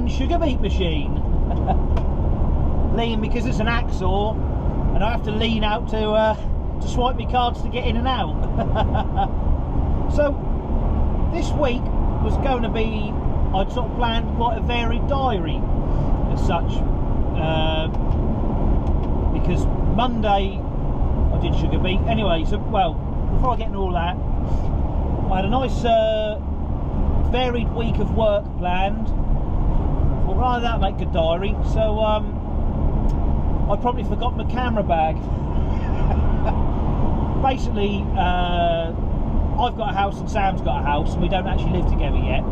lean sugar beet machine. Lean because it's an axle, and I have to lean out to swipe my cards to get in and out. So this week was going to be, I'd sort of planned quite a varied diary as such, because Monday I did sugar beet. Anyway, so well, before I get into all that, I had a nice varied week of work planned. Well, rather than that, make a diary. So I probably forgot my camera bag. Basically, I've got a house and Sam's got a house, and we don't actually live together yet.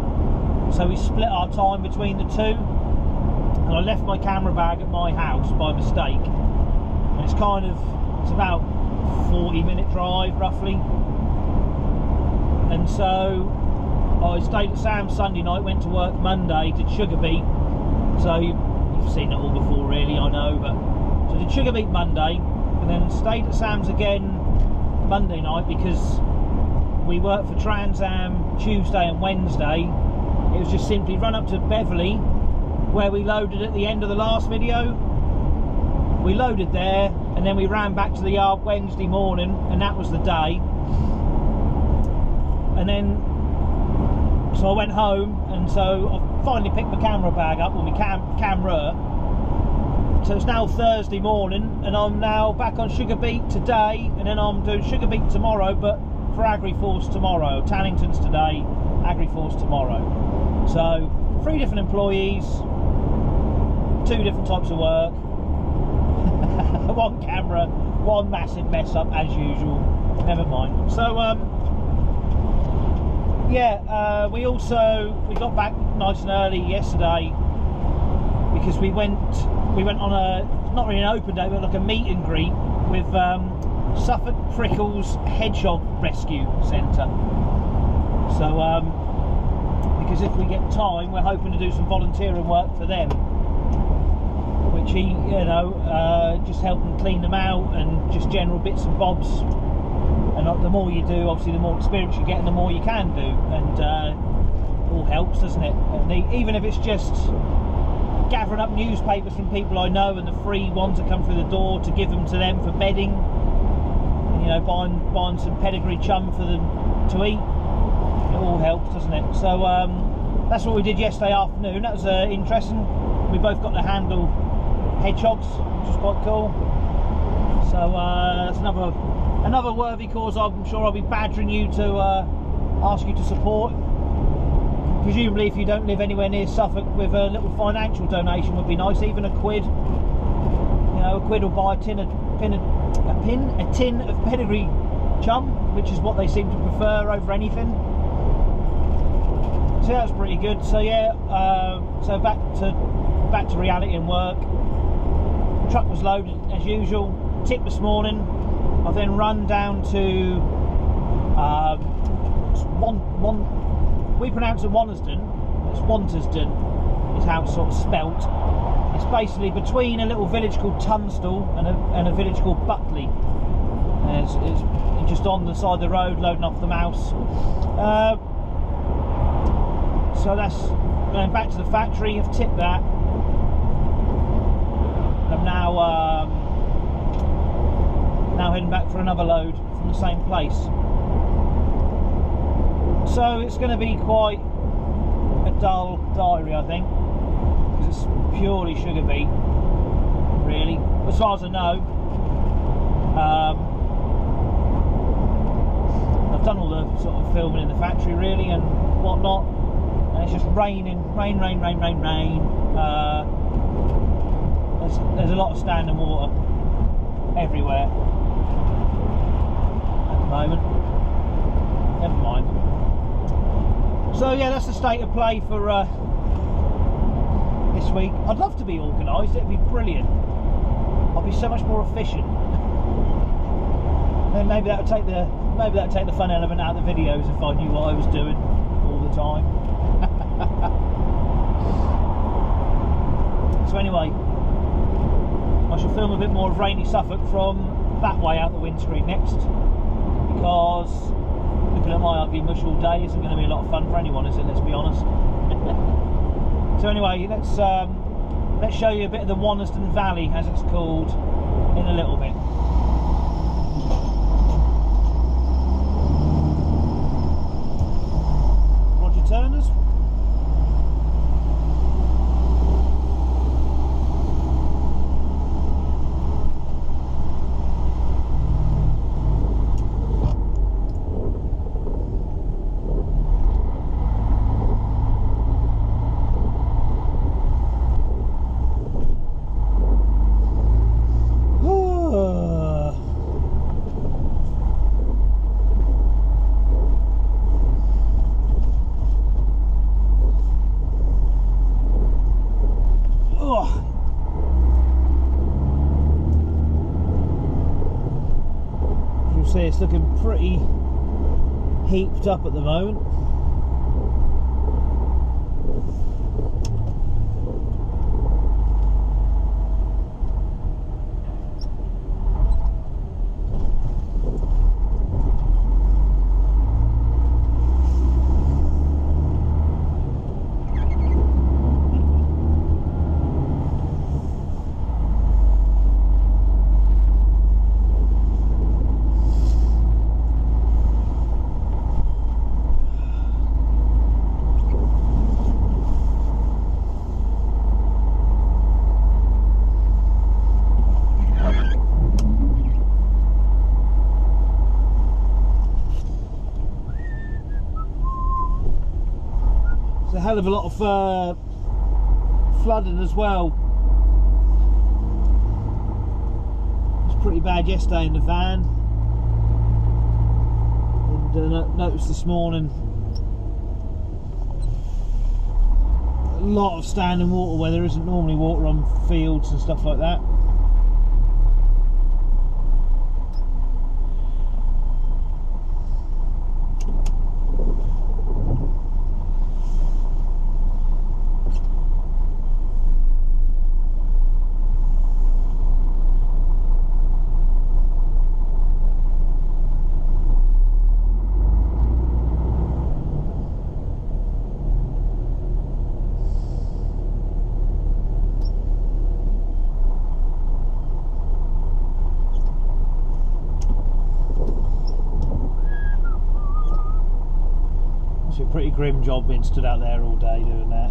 So we split our time between the two, and I left my camera bag at my house by mistake. And it's about 40-minute drive roughly. And so I stayed at Sam's Sunday night, went to work Monday, did sugar beet. So you've seen it all before really, I know, but so I did sugar beet Monday, and then stayed at Sam's again Monday night because we worked for Trans Am Tuesday and Wednesday. It was just simply run up to Beverley, where we loaded at the end of the last video. We loaded there, and then we ran back to the yard Wednesday morning, and that was the day. And then, so I went home, and so I finally picked my camera bag up, or my camera. So it's now Thursday morning, and I'm now back on sugar beet today, and then I'm doing sugar beet tomorrow, but for AgriForce tomorrow. Tannington's today, AgriForce tomorrow. So 3 different employees, 2 different types of work, 1 camera, 1 massive mess up as usual. Never mind. So yeah, we got back nice and early yesterday because we went on a, not really an open day, but like a meet and greet with Suffolk Prickles Hedgehog Rescue Centre. So because if we get time, we're hoping to do some volunteering work for them, which just help them clean them out and just general bits and bobs. And the more you do, obviously the more experience you get and the more you can do, and all helps, doesn't it? And even if it's just gathering up newspapers from people I know and the free ones that come through the door to give them to them for bedding, and, you know, buying some pedigree chum for them to eat, it all helps, doesn't it? So that's what we did yesterday afternoon. That was interesting. We both got to handle hedgehogs, which was quite cool. So that's another worthy cause. I'm sure I'll be badgering you to ask you to support. Presumably if you don't live anywhere near Suffolk, with a little financial donation would be nice, even a quid. You know, a quid will buy a tin of pedigree chum, which is what they seem to prefer over anything. So that's pretty good. So yeah, so back to reality and work. The truck was loaded as usual. Tip this morning. I've then run down to we pronounce it Wantersden. It's Wantersden is how it's sort of spelt. It's basically between a little village called Tunstall and a village called Butley. And it's just on the side of the road, loading off the mouse. So that's going back to the factory. I've tipped that. I'm now heading back for another load from the same place. So it's going to be quite a dull diary, I think, because it's purely sugar beet, really, as far as I know. I've done all the sort of filming in the factory, really, and whatnot, and it's just raining, rain. There's a lot of standing water everywhere at the moment. Never mind. So yeah, that's the state of play for this week. I'd love to be organised. It'd be brilliant. I'd be so much more efficient. Then maybe that would take the fun element out of the videos if I knew what I was doing all the time. So anyway, I shall film a bit more of rainy Suffolk from that way out the windscreen next, because looking at my ugly mush all day isn't going to be a lot of fun for anyone, is it? Let's be honest. So anyway, let's show you a bit of the Wanniston Valley, as it's called, in a little bit. Roger Turners. It's looking pretty heaped up at the moment. A hell of a lot of flooding as well. It was pretty bad yesterday in the van, and noticed this morning a lot of standing water where there isn't normally water on fields and stuff like that. It's a pretty grim job being stood out there all day doing that.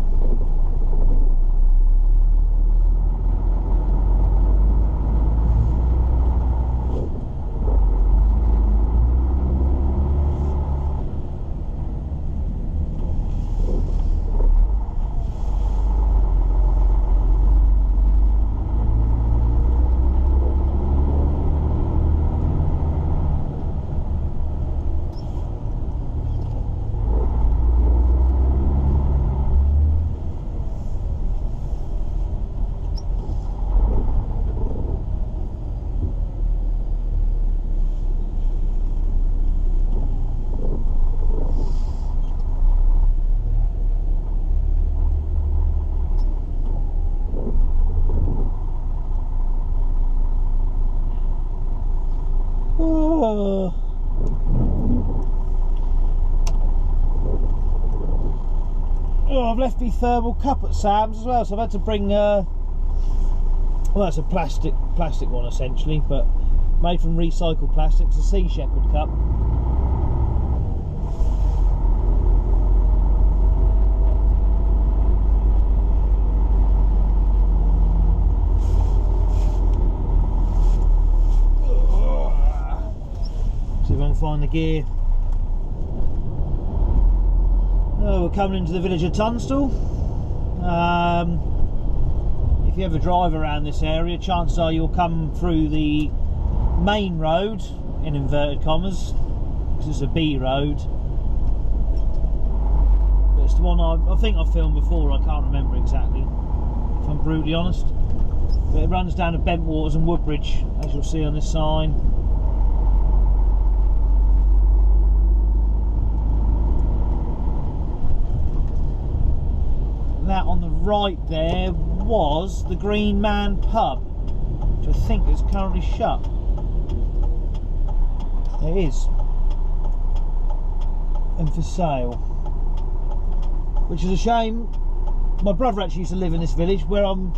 Oh, I've left my thermal cup at Sam's as well, so I've had to bring well, it's a plastic one essentially, but made from recycled plastic. It's a Sea Shepherd cup. See if I can find the gear. Oh, we're coming into the village of Tunstall. If you ever drive around this area, chances are you'll come through the main road, in inverted commas, because it's a B road. But it's the one I think I've filmed before, I can't remember exactly, if I'm brutally honest. But it runs down to Bentwaters and Woodbridge, as you'll see on this sign. That on the right there was the Green Man pub, which I think is currently shut. It is, and for sale, which is a shame my brother actually used to live in this village where I'm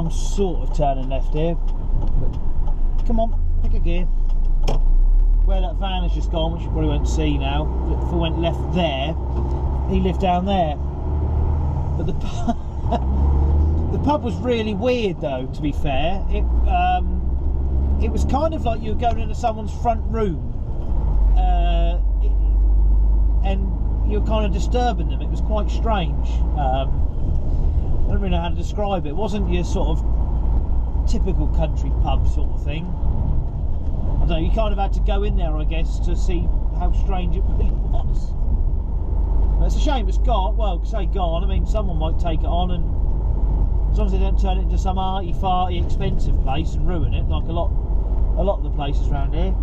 sort of turning left here. But come on, pick a gear. Where that van has just gone, which you probably won't see now, if I went left there, he lived down there. But the pub was really weird though, to be fair. It was kind of like you were going into someone's front room, and you were kind of disturbing them. It was quite strange. I don't really know how to describe it. It wasn't your sort of typical country pub sort of thing. I don't know, you kind of had to go in there, I guess, to see how strange it really was. But it's a shame it's gone. Well, say gone, I mean, someone might take it on, and as long as they don't turn it into some arty-farty expensive place and ruin it, like a lot of the places around here.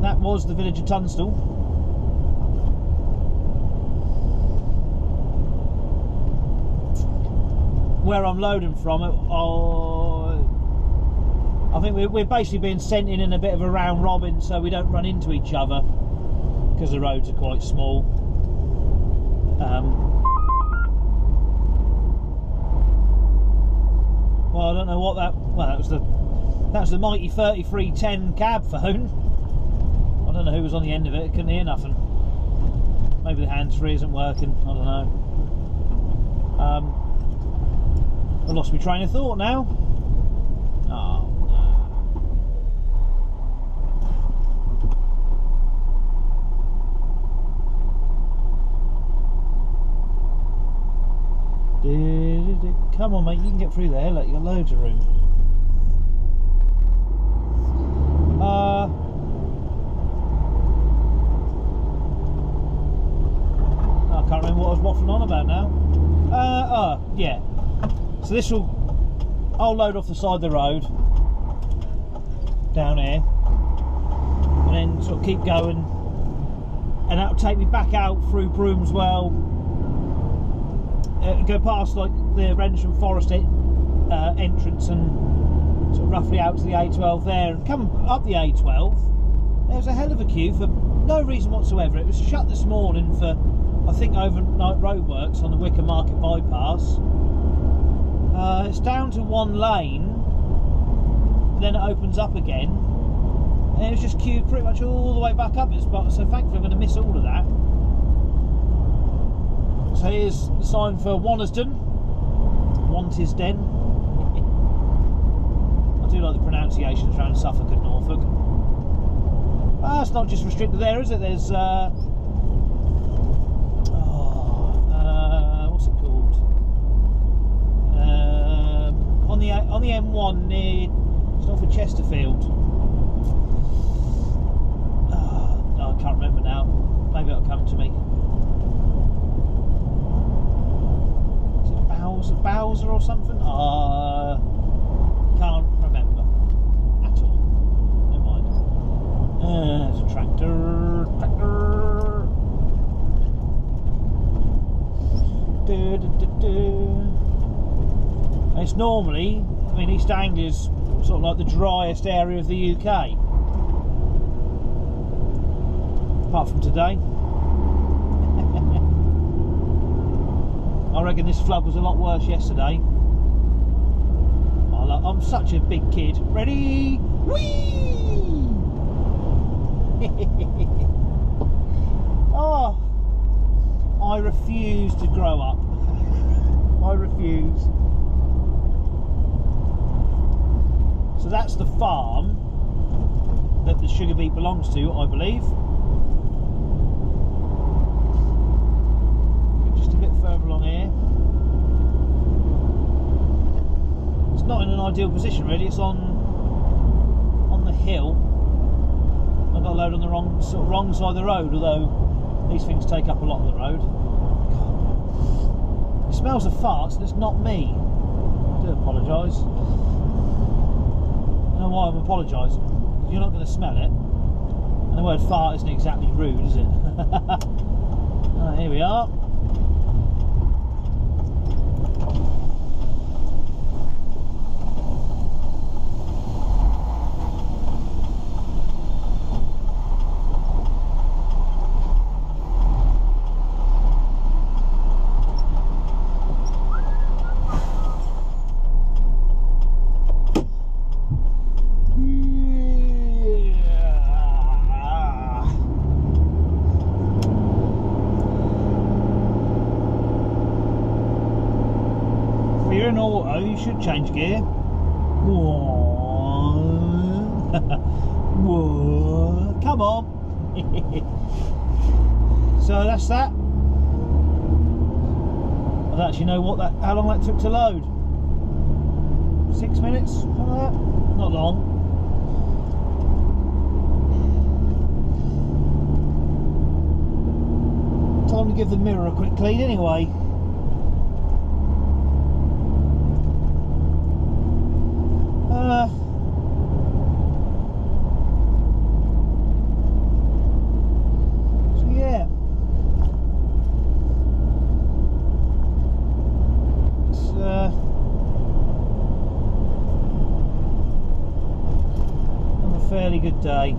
That was the village of Tunstall. Where I'm loading from, I think we're basically being sent in a bit of a round robin so we don't run into each other, because the roads are quite small. Well, I don't know what that. Well, that was the mighty 3310 cab phone. I don't know who was on the end of it. I couldn't hear nothing. Maybe the hands-free isn't working. I don't know. I lost my train of thought now. Oh no. Come on, mate. You can get through there. Look, you got loads of room. I can't remember what I was waffling on about now. Yeah. So I'll load off the side of the road down here, and then sort of keep going, and that'll take me back out through Broomswell, go past like the Rendlesham Forest entrance, and sort of roughly out to the A12 there, and come up the A12. There was a hell of a queue for no reason whatsoever. It was shut this morning for, I think, overnight roadworks on the Wicker Market bypass. It's down to one lane, then it opens up again, and it was just queued pretty much all the way back up its spot, so thankfully I'm going to miss all of that. So here's the sign for Wannersden, Wantisden. I do like the pronunciations around Suffolk and Norfolk. It's not just restricted there, is it? There's what's it called? On the M1 near north of Chesterfield. No, I can't remember now. Maybe it'll come to me. Is it Bowser or something? Can't remember at all. Never mind. There's a tractor. It's normally, I mean, East Anglia's sort of like the driest area of the UK, apart from today. I reckon this flood was a lot worse yesterday. I'm such a big kid. Ready? Whee! Oh, I refuse to grow up. I refuse. So that's the farm that the sugar beet belongs to, I believe. Just a bit further along here. It's not in an ideal position really, it's on the hill. I've got a load on the wrong side of the road, although these things take up a lot of the road. God. It smells of farts and it's not me. I do apologise. I don't know why I'm apologising. You're not going to smell it. And the word fart isn't exactly rude, is it? Right, here we are. should change gear. Whoa. Whoa. Come on. So that's that. I don't actually know how long that took to load. 6 minutes, something like that. Not long. Time to give the mirror a quick clean anyway. So yeah. It's a fairly good day.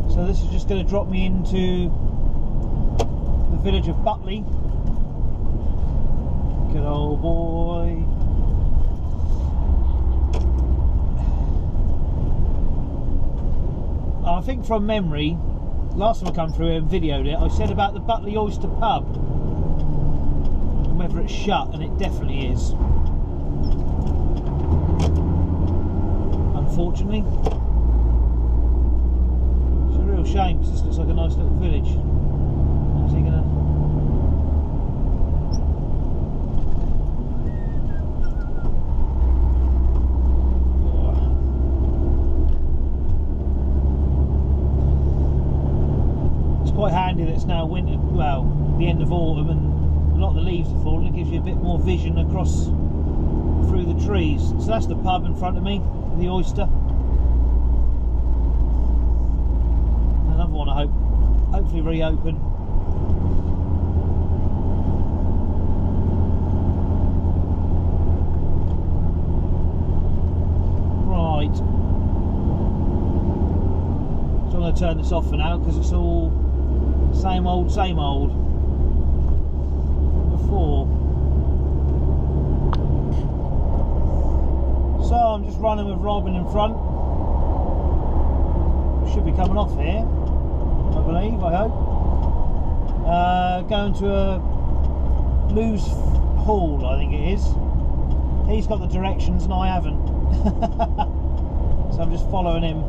So this is just going to drop me into the village of Butley. Good old boy. I think from memory, last time I come through and videoed it, I said about the Butley Oyster Pub, and whether it's shut, and it definitely is. Unfortunately. Shame, because this looks like a nice little village. How's he gonna... It's quite handy that it's now winter, well, the end of autumn, and a lot of the leaves are falling. It gives you a bit more vision across through the trees. So that's the pub in front of me, the Oyster. Another one, I hope, hopefully reopen. Right. So I'm going to turn this off for now because it's all same old before. So I'm just running with Robin in front. Should be coming off here, I believe, I hope. Going to a Blues Hall, I think it is. He's got the directions and I haven't. So I'm just following him.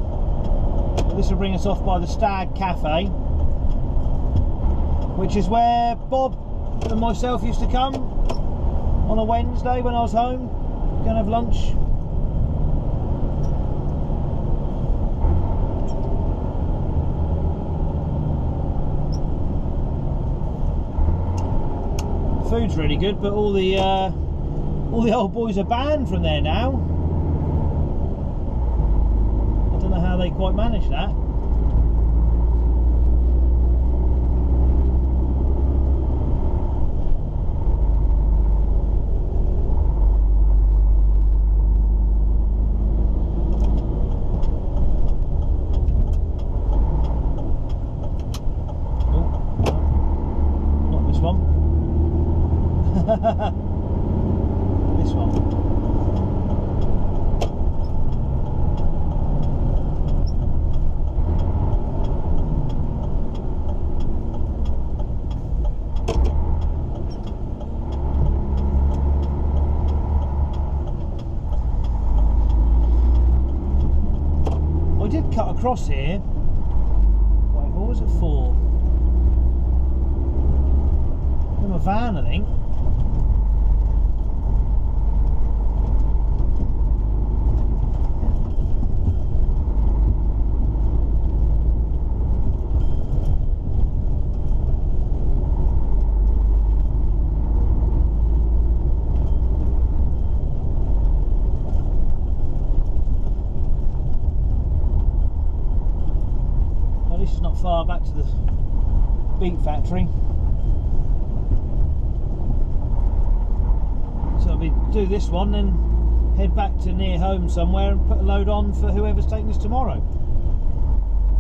This will bring us off by the Stag Cafe, which is where Bob and myself used to come on a Wednesday when I was home, going to have lunch. Food's really good, but all the old boys are banned from there now. I don't know how they quite manage that. Oh, not this one. This one. I did cut across here. Wait, what was it for? In a van, I think. Not far back to the beet factory, so I'll do this one, then head back to near home somewhere and put a load on for whoever's taking us tomorrow,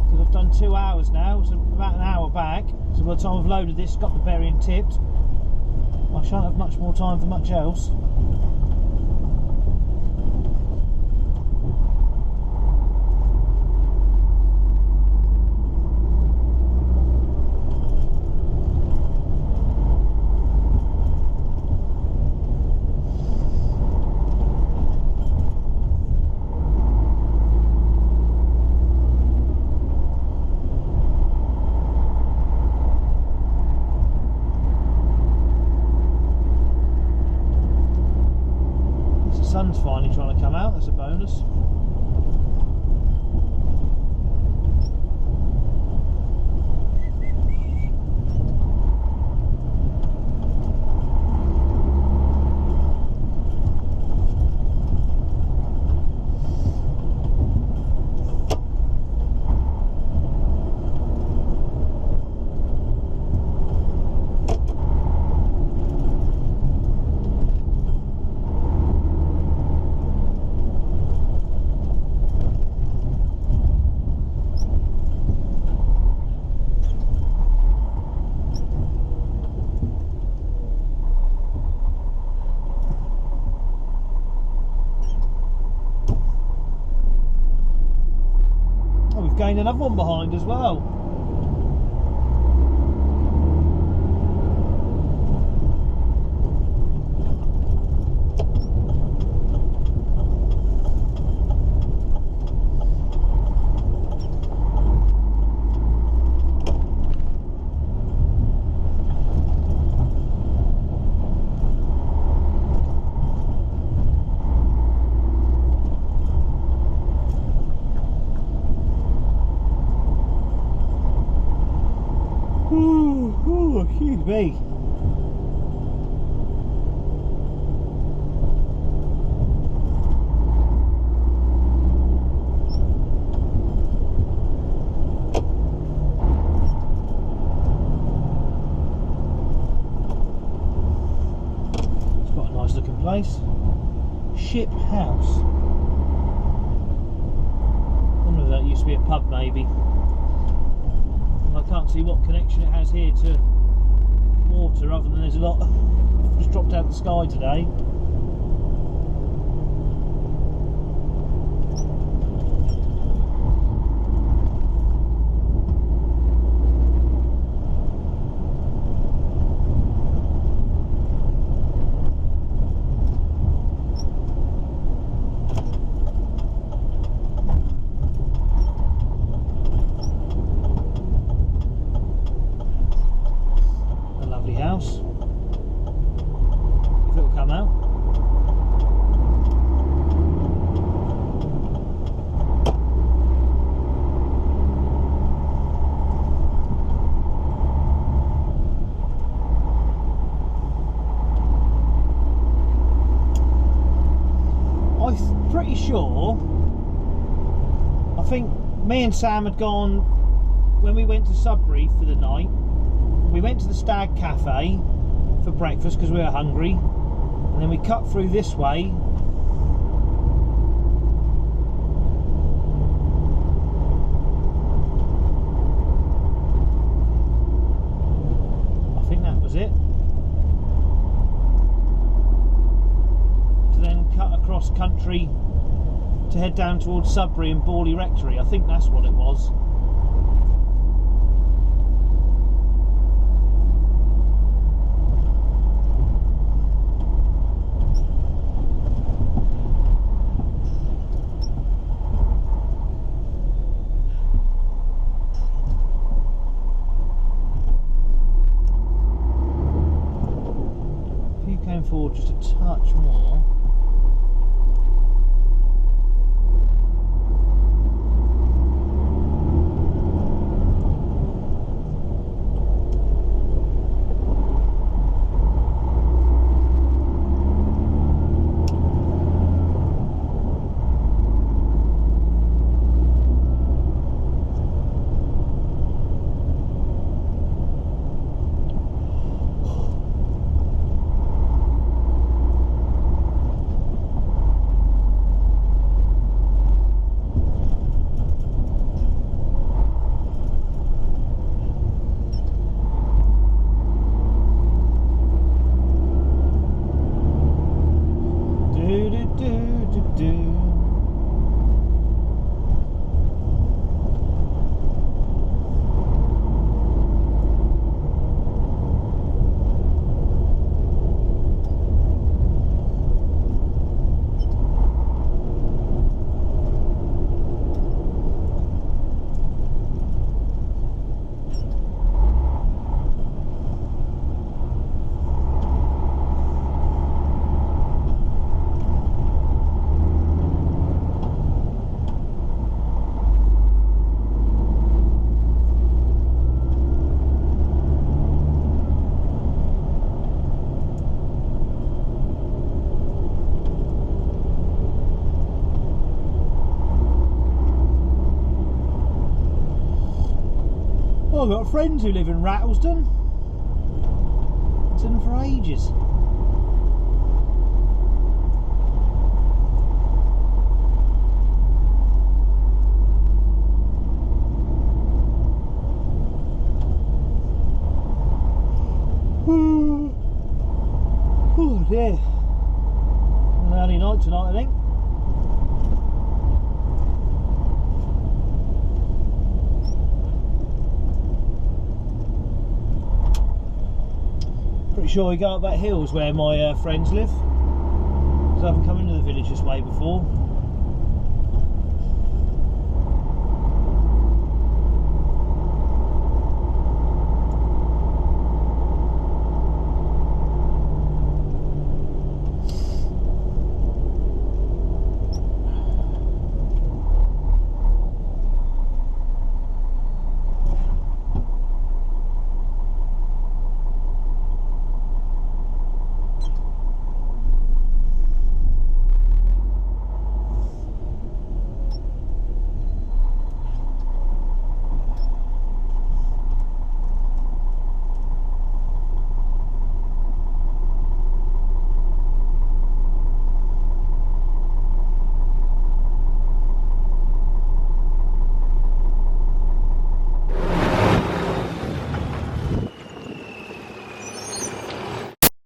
because I've done 2 hours now, so about an hour back. So by the time I've loaded this, got the bearing tipped, I shan't have much more time for much else. another one behind as well. Excuse me. It's got a nice looking place. Ship House. I wonder if that used to be a pub maybe. I can't see what connection it has here to water other than there's a lot just dropped out of the sky today. House, if it'll come out. I'm pretty sure, I think me and Sam had gone, when we went to Sudbury for the night, we went to the Stag Cafe for breakfast because we were hungry, and then we cut through this way. I think that was it. To then cut across country to head down towards Sudbury and Borley Rectory. I think that's what it was. Forward just a touch more. Oh, I've got friends who live in Rattlesden. I've seen them for ages. Oh dear. An early night tonight, I think. pretty sure we go up that hill is where my friends live. So I haven't come into the village this way before.